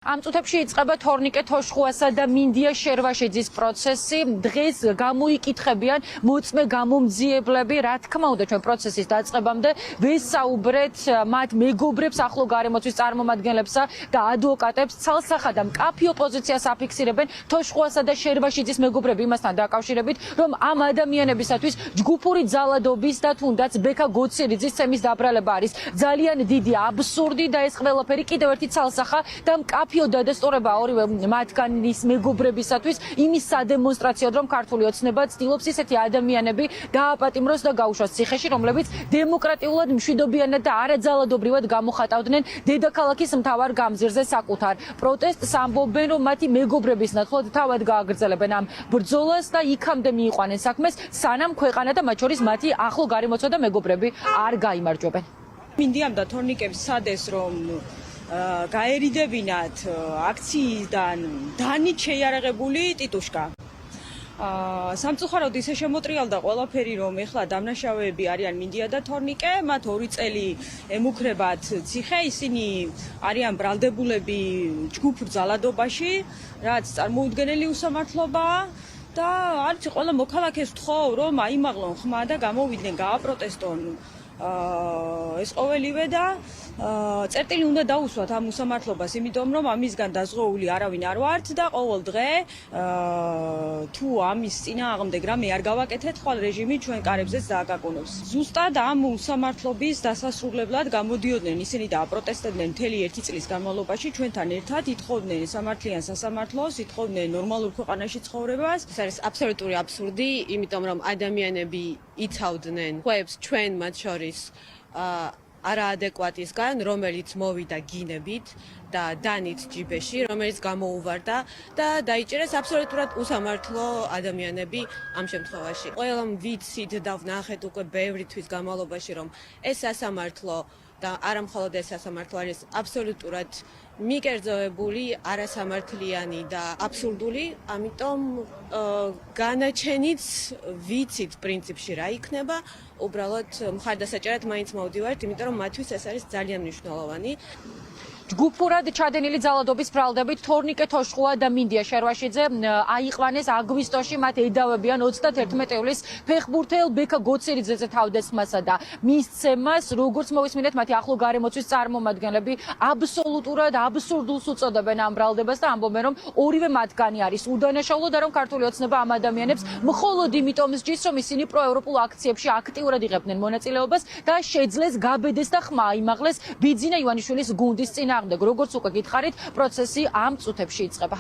ამ წუთებში იწყება თორნიკე თოშხუასა და მინდია შერვაშიძის პროცესი. დღეს გამოიკითხებიან მოწმე გამომძიებლები. რა თქმა უნდა, ჩვენ პროცესის დაწყებამდე ვესაუბრეთ მათ მეგობრებს, ახლო გარემოცვის წარმომადგენლებსა და ადვოკატებს. ცალსახად და მკაფიო პოზიციას აფიქსირებენ თოშხუასა და შერვაშიძის მეგობრები იმასთან დაკავშირებით, რომ ამ ადამიანებისათვის ჯგუფური ძალადობის და თუნდაც ბექა გოცირიძის ცემის დაბრალება არის ძალიან დიდი აბსურდი და ეს ყველაფერი კიდევ ერთი ცალსახა და მკაფიო დადასტურება ორივე მათგანის მეგობრებისათვის იმის სადემონსტრაციოდ, რომ ქართული ოცნება ცდილობს ისეთი ადამიანები დააპატიმროს და გაუშვას ციხეში, რომლებიც დემოკრატიულად, მშვიდობიანად და არაძალადობრივად გამოხატავდნენ დედაქალაქის მთავარ გამზირზე საკუთარ პროტესტს. ამბობენ, რომ მათი მეგობრების ნაცვლად თავად გააგრძელებენ ამ ბრძოლას და იქამდე მიიყვანენ საქმეს, სანამ ქვეყანა და მათ შორის მათი ახლო გარემოცვა და მეგობრები არ გაიმარჯვებენ. მინდიამ და თორნიკებს სადეს, რომ გაერიდებინათ აქციიდან დანით შეიარაღებული ტიტუშკა. სამწუხაროდ ისე შემოტრიალდა ყველაფერი, რომ ეხლა დამნაშავეები არიან მინდია და თორნიკე, მათ 2 წელი ემუქრებათ ციხე, ისინი არიან ბრალდებულები ჯგუფურ ძალადობაში, რაც წარმოუდგენელი უსამართლობაა და არც ყველა მოქალაქეს ვთხოვ, რომ აიმაღლონ ხმა და გამოვიდნენ, გააპროტესტონ ეს ყოველივე და წერტილი უნდა დაუსვათ ამ უსამართლობას, იმიტომ რომ ამისგან დაზღვეული არავინ არ ვართ და ყოველ დღე თუ ამის წინააღმდეგ რამე არ გავაკეთეთ, ხვალ რეჟიმი ჩვენ კარებზეც დააკაკუნებს. ზუსტად ამ უსამართლობის დასასრულებლად გამოდიოდნენ ისინი და აპროტესტებდნენ მთელი 1 წლის განმავლობაში ჩვენთან ერთად, ითხოვდნენ სამართლიან სასამართლოს, ითხოვდნენ ნორმალურ ქვეყანაში ცხოვრებას. ეს არის აბსოლუტური აბსურდი, იმიტომ რომ ადამიანები იცავდნენ ხუებს ჩვენ მათ შორის არაადეკვატისგან, რომელიც მოვიდა გინებით და დანით ჯიბეში, რომელიც გამოუვარდა და დაიჭერეს აბსოლუტურად უსამართლო ადამიანები ამ შემთხვევაში. ყველა ვიცით და ვნახეთ უკვე ბევრი თვის განმავლობაში, რომ ეს სასამართლო და არა მხოლოდ ეს სასამართლო არის აბსოლუტურად მიკერძოებული, არასამართლიანი და აბსურდული, ამიტომ განაჩენიც ვიცით პრინციპში რა იქნება, უბრალოდ მხარდასაჭერად მაინც მოვდივართ, იმიტომ რომ მათთვის ეს არის ძალიან მნიშვნელოვანი. ჯგუფურად ჩადენილი ძალადობის ბრალდებით თორნიკე თოშხუა და მინდია შერვაშიძე აიყვანეს აგვისტოში, მათ ედავებიან 31 ივლისს ფეხბურთელ ბექა გოცირიძეზე თავდასხმასა და მისცემას, როგორც მოვისმინეთ, მათი ახლო გარემოცვის წარმომადგენლები აბსოლუტურად აბსურდულს უწოდებენ ამ ბრალდებას და ამბობენ, რომ ორივე მათგანი არის უდანაშაულო და რომ ქართული ოცნება ამ ადამიანებს მხოლოდ იმიტომ სჯის, რომ ისინი პროევროპულ აქციებში აქტიურად იღებდნენ მონაწილეობას და შეძლეს გაბედეს და ხმა აიმაღლეს ბიძინა ივანიშვილის გუნდის წინააღმდეგ. როგორც უკვე გითხარით, პროცესი ამ წუთებში იწყება.